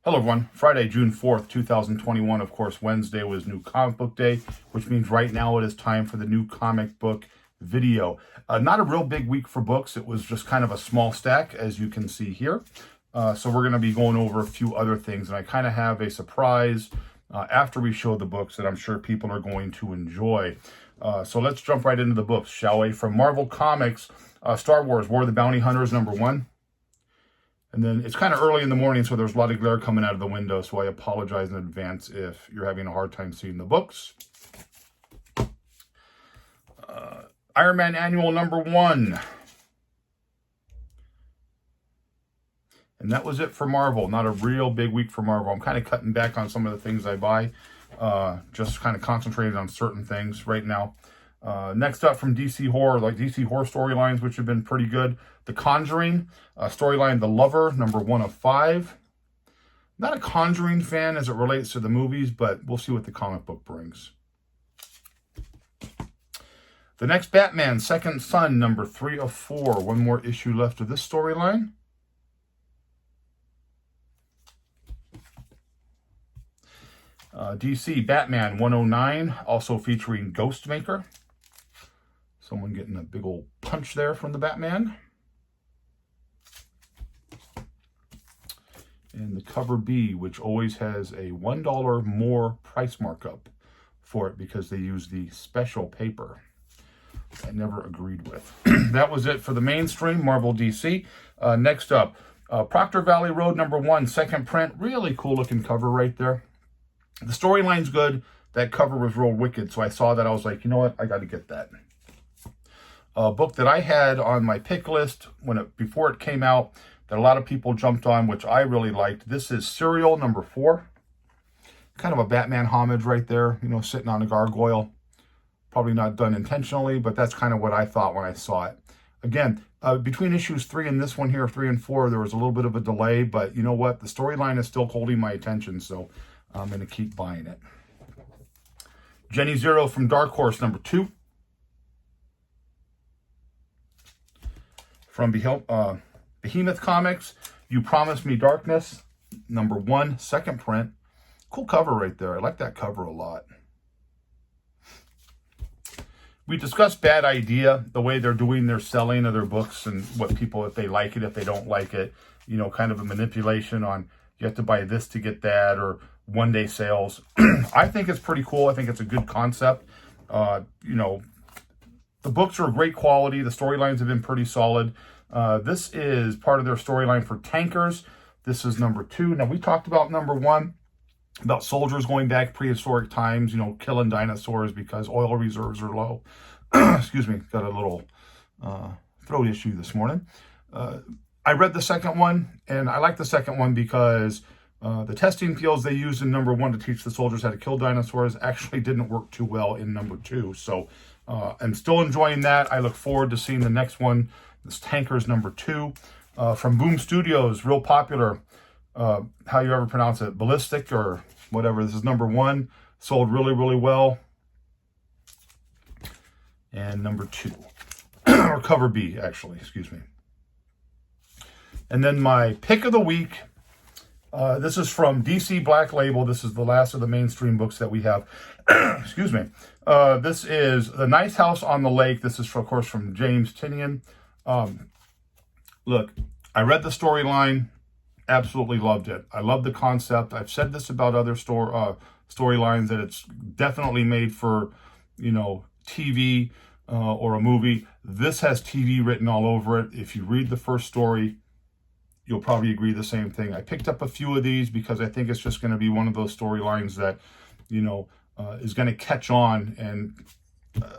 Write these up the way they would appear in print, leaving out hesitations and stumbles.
Hello everyone, Friday, June 4th, 2021. Of course, Wednesday was New Comic Book Day, which means right now it is time for the new comic book video. Not a real big week for books. It was just kind of a small stack, as you can see here. So we're going to be going over a few other things, and I kind of have a surprise after we show the books that I'm sure people are going to enjoy. So let's jump right into the books, shall we? From Marvel Comics, Star Wars, War of the Bounty Hunters, #1. And then it's kind of early in the morning, so there's a lot of glare coming out of the window, so I apologize in advance if you're having a hard time seeing the books. Iron Man Annual #1. And that was it for Marvel. Not a real big week for Marvel. I'm kind of cutting back on some of the things I buy. Just kind of concentrated on certain things right now. Next up from DC Horror, like DC Horror storylines, which have been pretty good. The Conjuring storyline, The Lover, #1 of 5. Not a Conjuring fan as it relates to the movies, but we'll see what the comic book brings. The next Batman, Second Son, #3 of 4. One more issue left of this storyline. DC Batman 109, also featuring Ghostmaker. Someone getting a big old punch there from the Batman. And the cover B, which always has a $1 more price markup for it because they use the special paper. I never agreed with. That was it for the mainstream Marvel DC. Next up, Proctor Valley Road #1, second print. Really cool looking cover right there. The storyline's good. That cover was real wicked, so I saw that. I was like, you know what? I got to get that. A book that I had on my pick list before it came out that a lot of people jumped on, which I really liked. This is Serial #4. Kind of a Batman homage right there, you know, sitting on a gargoyle. Probably not done intentionally, but that's kind of what I thought when I saw it. Again, between issues 3 and this one here, 3 and 4, there was a little bit of a delay, but you know what? The storyline is still holding my attention, so I'm going to keep buying it. Jenny Zero from Dark Horse #2. From Behemoth Comics, You Promised Me Darkness, #1, second print. Cool cover right there. I like that cover a lot. We discussed Bad Idea, the way they're doing their selling of their books and what people, if they like it, if they don't like it, you know, kind of a manipulation on you have to buy this to get that, or one-day sales. I think it's pretty cool. I think it's a good concept. You know, the books are great quality. The storylines have been pretty solid. This is part of their storyline for Tankers. This is #2. Now, we talked about #1, about soldiers going back prehistoric times, you know, killing dinosaurs because oil reserves are low. Excuse me, got a little throat issue this morning. I read the second one, and I like the second one because the testing fields they used in #1 to teach the soldiers how to kill dinosaurs actually didn't work too well in #2. So I'm still enjoying that. I look forward to seeing the next one. This Tankers #2 from Boom Studios, real popular. How you ever pronounce it, Ballistic or whatever. This is #1, sold really, really well. And #2, or cover B, actually, excuse me. And then my pick of the week, this is from DC Black Label. This is the last of the mainstream books that we have. Excuse me. This is The Nice House on the Lake. This is, of course, from James Tynion. Look, I read the storyline. Absolutely loved it. I love the concept. I've said this about other storylines, that it's definitely made for, you know, TV or a movie. This has TV written all over it. If you read the first story, you'll probably agree the same thing. I picked up a few of these because I think it's just going to be one of those storylines that, you know, is going to catch on. And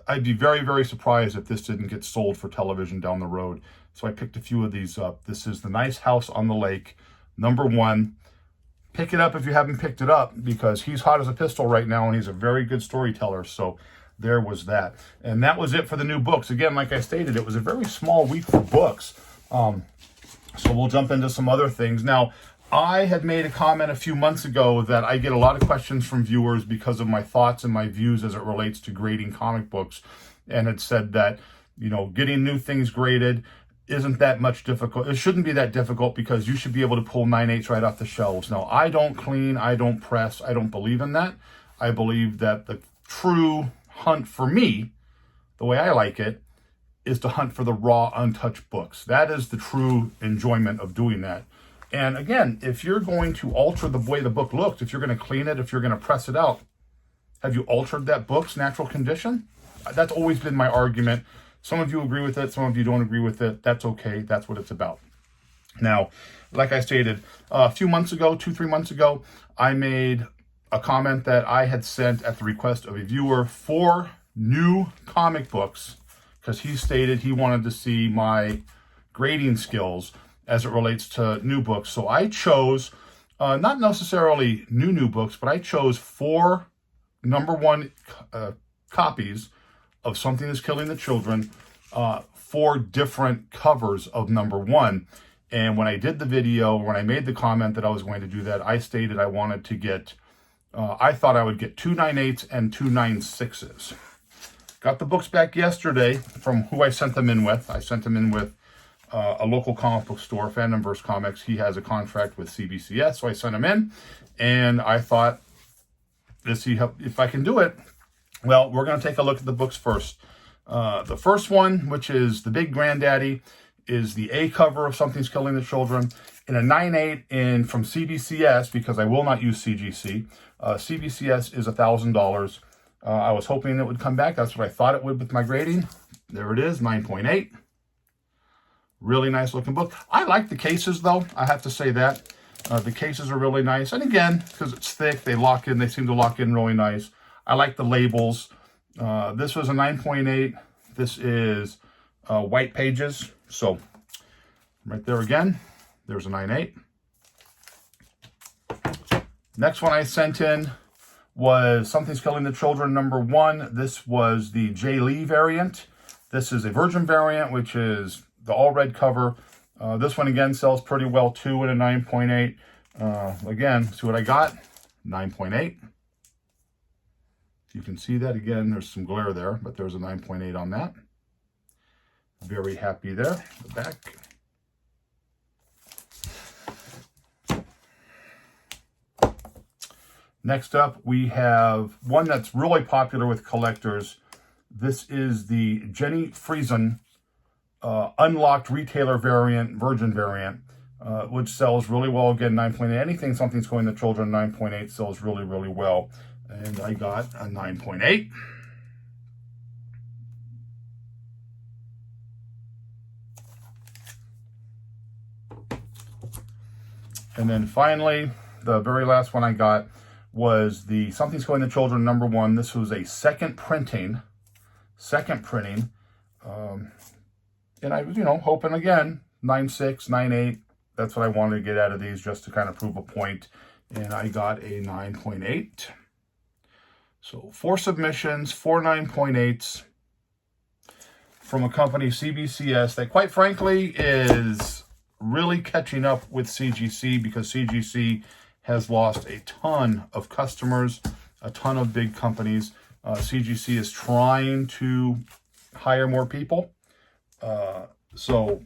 I'd be very, very surprised if this didn't get sold for television down the road. So I picked a few of these up. This is The Nice House on the Lake, #1. Pick it up if you haven't picked it up, because he's hot as a pistol right now, and he's a very good storyteller. So there was that. And that was it for the new books. Again, like I stated, it was a very small week for books. So we'll jump into some other things. Now, I had made a comment a few months ago that I get a lot of questions from viewers because of my thoughts and my views as it relates to grading comic books. And it said that, you know, getting new things graded isn't that much difficult. It shouldn't be that difficult because you should be able to pull 9/8 right off the shelves. Now, I don't clean, I don't press, I don't believe in that. I believe that the true hunt for me, the way I like it, is to hunt for the raw, untouched books. That is the true enjoyment of doing that. And again, if you're going to alter the way the book looks, if you're going to clean it, if you're going to press it out, have you altered that book's natural condition? That's always been my argument. Some of you agree with it, some of you don't agree with it. That's okay. That's what it's about. Now, like I stated, a few months ago, 2-3 months ago, I made a comment that I had sent at the request of a viewer 4 new comic books because he stated he wanted to see my grading skills as it relates to new books. So I chose, not necessarily new books, but I chose 4 #1 copies of Something is Killing the Children, 4 different covers of #1. And when I did the video, when I made the comment that I was going to do that, I stated I wanted to get, I thought I would get 2 9/8 and 2 9/6. Got the books back yesterday from who I sent them in with. I sent them in with a local comic book store, Fandomverse Comics. He has a contract with CBCS, so I sent them in. And I thought, let's see if I can do it. Well, we're going to take a look at the books first. The first one, which is the big granddaddy, is the A cover of Something's Killing the Children in a 9/8 from CBCS, because I will not use CGC. CBCS is $1,000. I was hoping it would come back. That's what I thought it would with my grading. There it is, 9.8. Really nice looking book. I like the cases though, I have to say that. The cases are really nice. And again, because it's thick, they lock in, they seem to lock in really nice. I like the labels. This was a 9.8. This is white pages. So right there again, there's a 9.8. Next one I sent in was Something's Killing the Children #1. This was the Jay Lee variant. This is a Virgin variant, which is the all red cover. This one again sells pretty well too at a 9.8. Again, see what I got? 9.8. You can see that again. There's some glare there, but there's a 9.8 on that. Very happy there. The back. Next up, we have one that's really popular with collectors. This is the Jenny Friesen unlocked retailer variant, Virgin variant, which sells really well. Again, 9.8. Anything Something's Going to Children, 9.8 sells really, really well. And I got a 9.8. And then finally, the very last one I got was the Something's Going to Children #1. This was a second printing. And I was, hoping again, 9.6, 9.8. That's what I wanted to get out of these, just to kind of prove a point. And I got a 9.8. So 4 submissions, 4 9.8s from a company, CBCS, that quite frankly is really catching up with CGC, because CGC has lost a ton of customers, a ton of big companies. CGC is trying to hire more people. So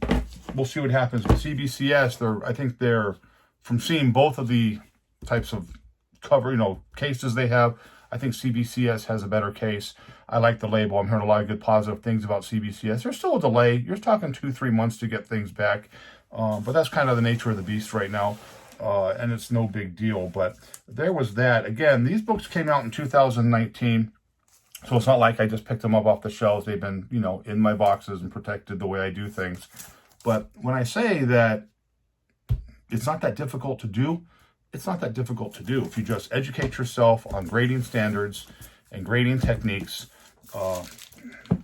we'll see what happens with CBCS. I think they're, from seeing both of the types of cover, cases they have, I think CBCS has a better case. I like the label. I'm hearing a lot of good positive things about CBCS. There's still a delay. You're talking 2-3 months to get things back. But that's kind of the nature of the beast right now. And it's no big deal. But there was that. Again, these books came out in 2019. So it's not like I just picked them up off the shelves. They've been, in my boxes and protected the way I do things. But when I say that it's not that difficult to do, it's not that difficult to do. If you just educate yourself on grading standards and grading techniques,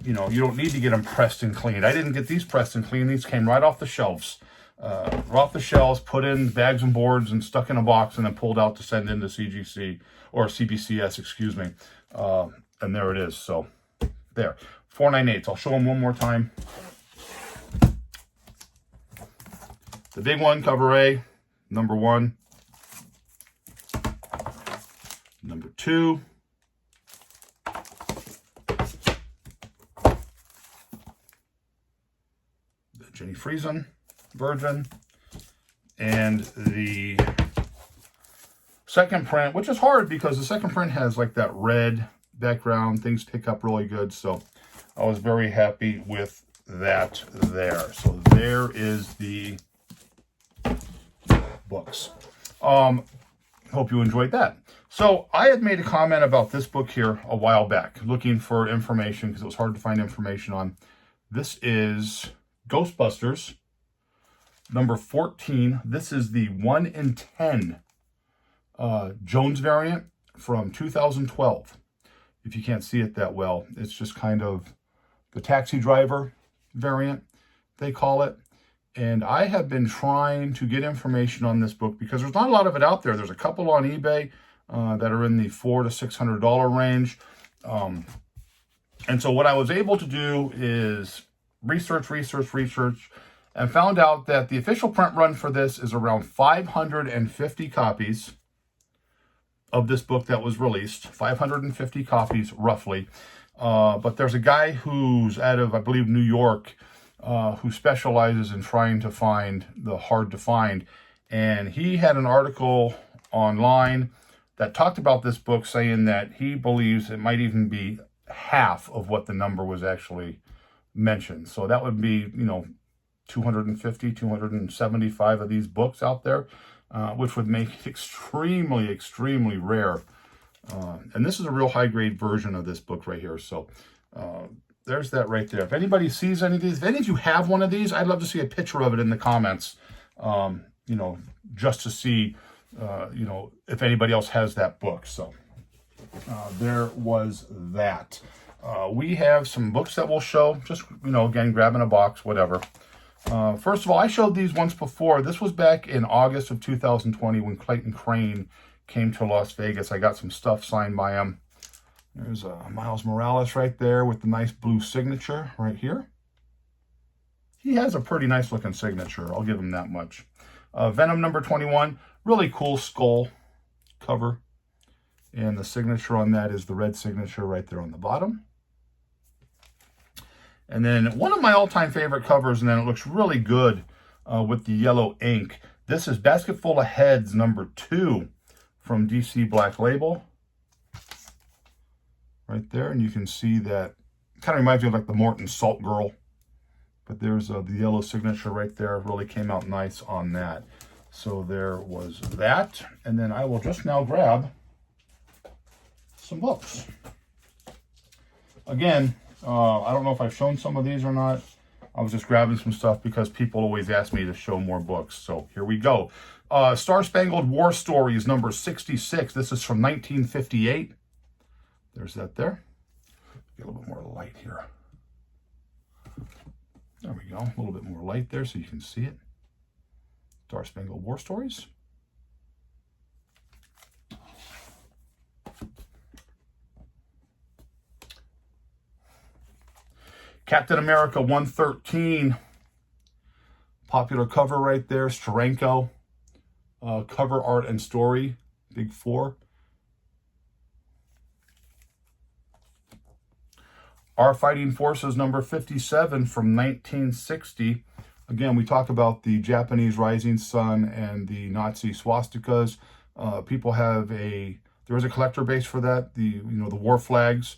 you don't need to get them pressed and cleaned. I didn't get these pressed and cleaned. These came right off the shelves. Put in bags and boards and stuck in a box and then pulled out to send into CGC or CBCS, excuse me. And there it is. So there, 4 9/8. I'll show them one more time. The big one, cover A, #1. #2. The Jenny Friesen version, and the second print, which is hard because the second print has like that red background. Things pick up really good, so I was very happy with that there. So there is the books. Hope you enjoyed that. So I had made a comment about this book here a while back, looking for information because it was hard to find information on. This is Ghostbusters, number 14. This is the 1 in 10 Jones variant from 2012. If you can't see it that well, it's just kind of the taxi driver variant, they call it. And I have been trying to get information on this book because there's not a lot of it out there. There's a couple on eBay that are in the $400 to $600 range. And so what I was able to do is research, and found out that the official print run for this is around 550 copies of this book that was released. 550 copies, roughly. But there's a guy who's out of, I believe, New York, who specializes in trying to find the hard to find. And he had an article online that talked about this book, saying that he believes it might even be half of what the number was actually mentioned. So that would be, 250, 275 of these books out there, which would make it extremely, extremely rare. And this is a real high-grade version of this book right here. So there's that right there. If anybody sees any of these, if any of you have one of these, I'd love to see a picture of it in the comments, just to see, if anybody else has that book. So there was that. We have some books that we'll show, just, again, grabbing a box, whatever. First of all, I showed these once before. This was back in August of 2020 when Clayton Crane came to Las Vegas. I got some stuff signed by him. There's Miles Morales right there with the nice blue signature right here. He has a pretty nice looking signature. I'll give him that much. Venom number 21. Really cool skull cover. And the signature on that is the red signature right there on the bottom. And then one of my all-time favorite covers, and then it looks really good with the yellow ink. This is Basket Full of Heads number 2 from DC Black Label. Right there, and you can see that kind of reminds me of like the Morton Salt Girl. But there's the yellow signature right there. Really came out nice on that. So there was that. And then I will just now grab some books. Again, I don't know if I've shown some of these or not. I was just grabbing some stuff because people always ask me to show more books. So here we go. Star Spangled War Stories, number 66. This is from 1958. There's that there. Get a little bit more light here. There we go. A little bit more light there so you can see it. Star Spangled War Stories. Captain America 113. Popular cover right there. Steranko. Cover art and story. Big 4. Our Fighting Forces number 57 from 1960. Again, we talk about the Japanese rising sun and the Nazi swastikas. People have there is a collector base for that. The war flags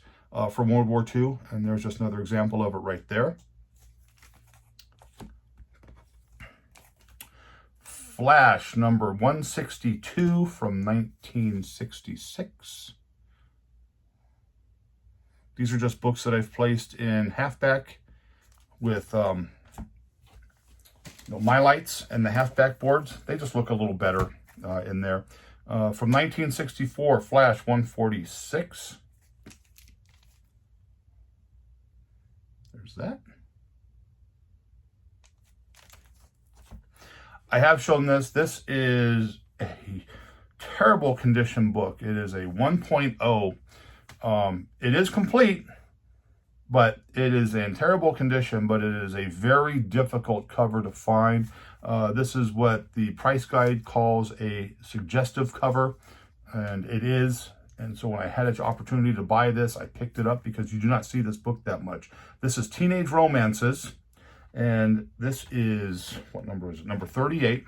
from World War II, and there's just another example of it right there. Flash number 162 from 1966. These are just books that I've placed in halfback with my lights and the halfback boards. They just look a little better in there. From 1964, Flash 146. There's that. I have shown this. This is a terrible condition book. It is a 1.0. It is complete, but it is in terrible condition, but it is a very difficult cover to find. This is what the price guide calls a suggestive cover, and it is. And so when I had an opportunity to buy this, I picked it up because you do not see this book that much. This is Teenage Romances, And this is, what number is it? Number 38.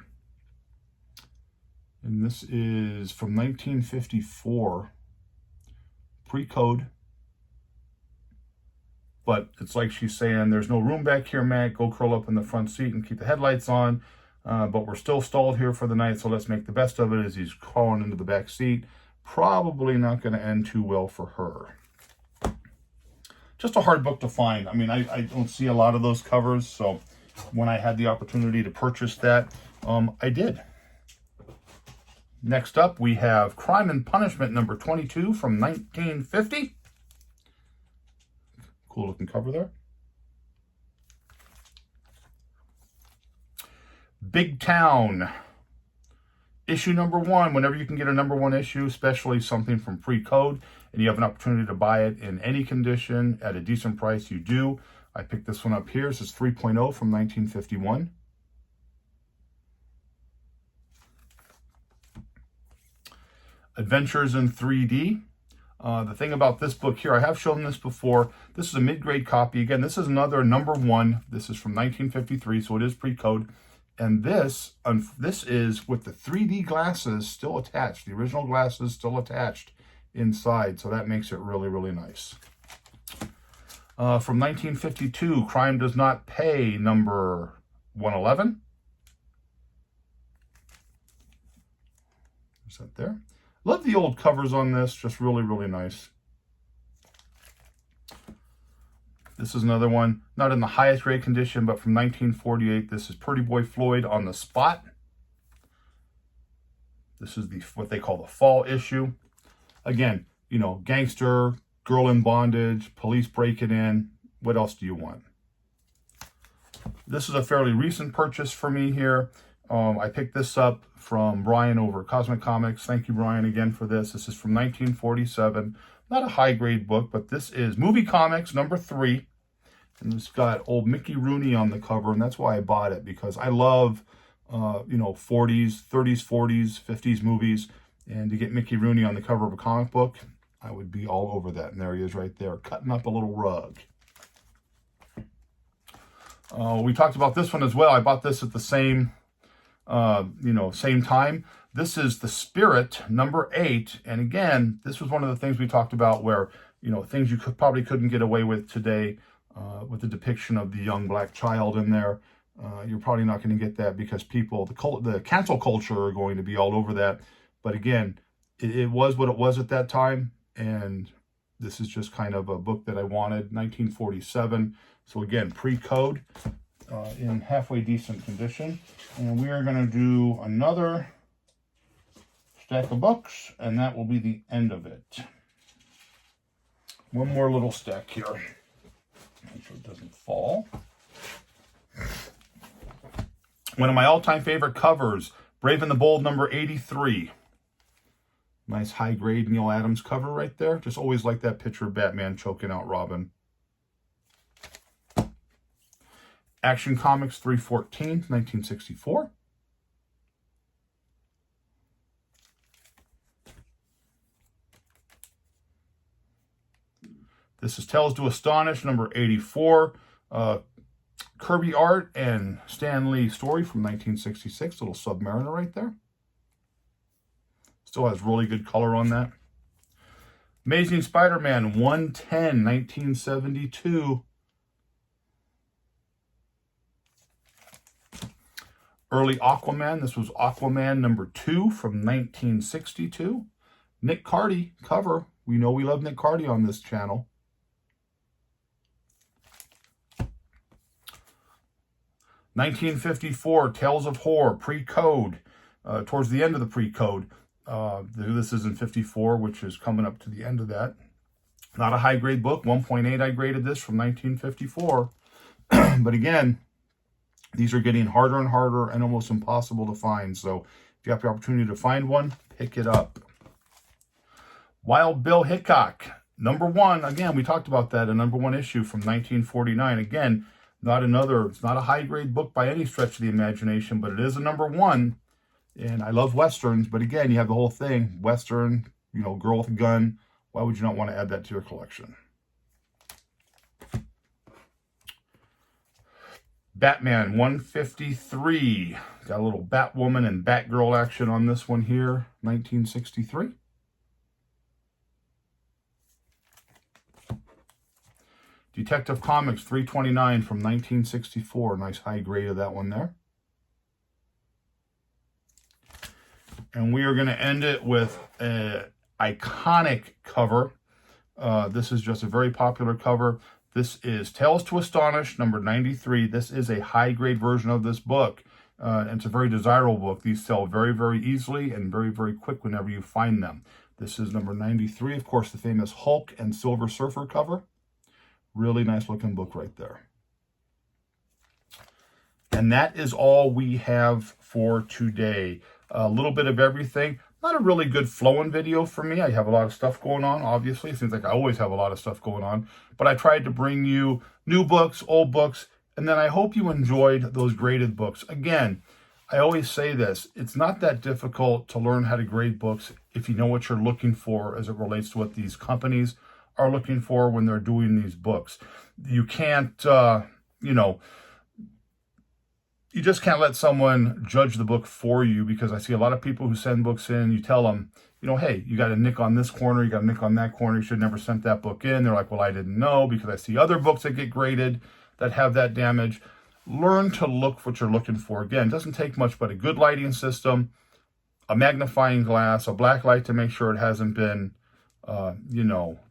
And this is from 1954, pre-code. But it's like she's saying, there's no room back here, Matt. Go curl up in the front seat and keep the headlights on. But we're still stalled here for the night, so let's make the best of it as he's crawling into the back seat. Probably not going to end too well for her. Just a hard book to find. I mean, I don't see a lot of those covers, so when I had the opportunity to purchase that, I did. Next up, we have Crime and Punishment number 22 from 1950. Cool looking cover there. Big Town, issue number 1. Whenever you can get a number 1 issue, especially something from pre-code, and you have an opportunity to buy it in any condition at a decent price, you do. I picked this one up here. This is 3.0 from 1951. Adventures in 3D. The thing about this book here, I have shown this before. This is a mid-grade copy. Again, this is another number 1. This is from 1953, so it is pre-code. And this is with the 3D glasses still attached. The original glasses still attached inside, so that makes it really, really nice. From 1952, Crime Does Not Pay, number 111. Is that there? Love the old covers on this, just really, really nice. This is another one, not in the highest grade condition, but from 1948. This is Pretty Boy Floyd on the Spot. This is what they call the fall issue. Again, you know, gangster, girl in bondage, police breaking in. What else do you want? This is a fairly recent purchase for me here. I picked this up from Brian over at Cosmic Comics. Thank you, Brian, again for this. This is from 1947. Not a high-grade book, but this is Movie Comics number 3. And it's got old Mickey Rooney on the cover, and that's why I bought it, because I love, you know, 40s, 30s, 40s, 50s movies. And to get Mickey Rooney on the cover of a comic book, I would be all over that. And there he is right there, cutting up a little rug. We talked about this one as well. I bought this at the same... same time. This is The Spirit, number 8. And again, this was one of the things we talked about where, you know, things you probably couldn't get away with today, with the depiction of the young black child in there. You're probably not going to get that because people, the cancel culture are going to be all over that. But again, it was what it was at that time. And this is just kind of a book that I wanted, 1947. So again, pre-code. In halfway decent condition, and we are going to do another stack of books, and that will be the end of it. One more little stack here, make sure it doesn't fall. One of my all-time favorite covers, Brave and the Bold number 83. Nice high-grade Neil Adams cover right there. Just always like that picture of Batman choking out Robin. Action Comics 314, 1964. This is Tales to Astonish, number 84. Kirby art and Stan Lee story from 1966. Little Submariner right there. Still has really good color on that. Amazing Spider-Man 110, 1972. Early Aquaman. This was Aquaman number 2 from 1962. Nick Cardy cover. We know we love Nick Cardy on this channel. (1954) Tales of Horror, pre-code. Towards the end of the pre-code. This is in 54, which is coming up to the end of that. Not a high-grade book. 1.8 I graded this from 1954. But again, these are getting harder and harder and almost impossible to find. So if you have the opportunity to find one, pick it up. Wild Bill Hickok, number 1. Again, we talked about that, a number 1 issue from 1949. Again, it's not a high-grade book by any stretch of the imagination, but it is a number 1. And I love Westerns, but again, you have the whole thing. Western, you know, girl with a gun. Why would you not want to add that to your collection? Batman 153. Got a little Batwoman and Batgirl action on this one here, 1963. Detective Comics 329 from 1964. Nice high grade of that one there. And we are going to end it with an iconic cover. This is just a very popular cover. This is Tales to Astonish, number 93. This is a high-grade version of this book. And it's a very desirable book. These sell very, very easily and very, very quick whenever you find them. This is number 93. Of course, the famous Hulk and Silver Surfer cover. Really nice looking book right there. And that is all we have for today. A little bit of everything. Not a really good flowing video for me. I have a lot of stuff going on, obviously. It seems like I always have a lot of stuff going on. But I tried to bring you new books, old books, and then I hope you enjoyed those graded books. Again, I always say this. It's not that difficult to learn how to grade books if you know what you're looking for as it relates to what these companies are looking for when they're doing these books. You can't, you just can't let someone judge the book for you, because I see a lot of people who send books in, you tell them, hey, you got a nick on this corner, you got a nick on that corner, you should never sent that book in. They're like, well, I didn't know because I see other books that get graded that have that damage. Learn to look for what you're looking for. Again, it doesn't take much but a good lighting system, a magnifying glass, a black light to make sure it hasn't been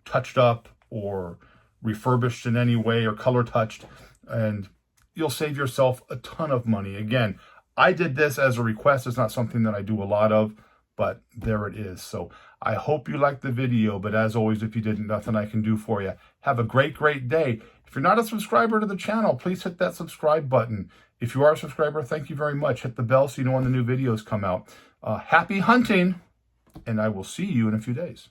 touched up or refurbished in any way or color touched, and you'll save yourself a ton of money. Again, I did this as a request. It's not something that I do a lot of, but there it is. So I hope you liked the video, but as always, if you didn't, nothing I can do for you. Have a great, great day. If you're not a subscriber to the channel, please hit that subscribe button. If you are a subscriber, thank you very much. Hit the bell so you know when the new videos come out. Happy hunting, and I will see you in a few days.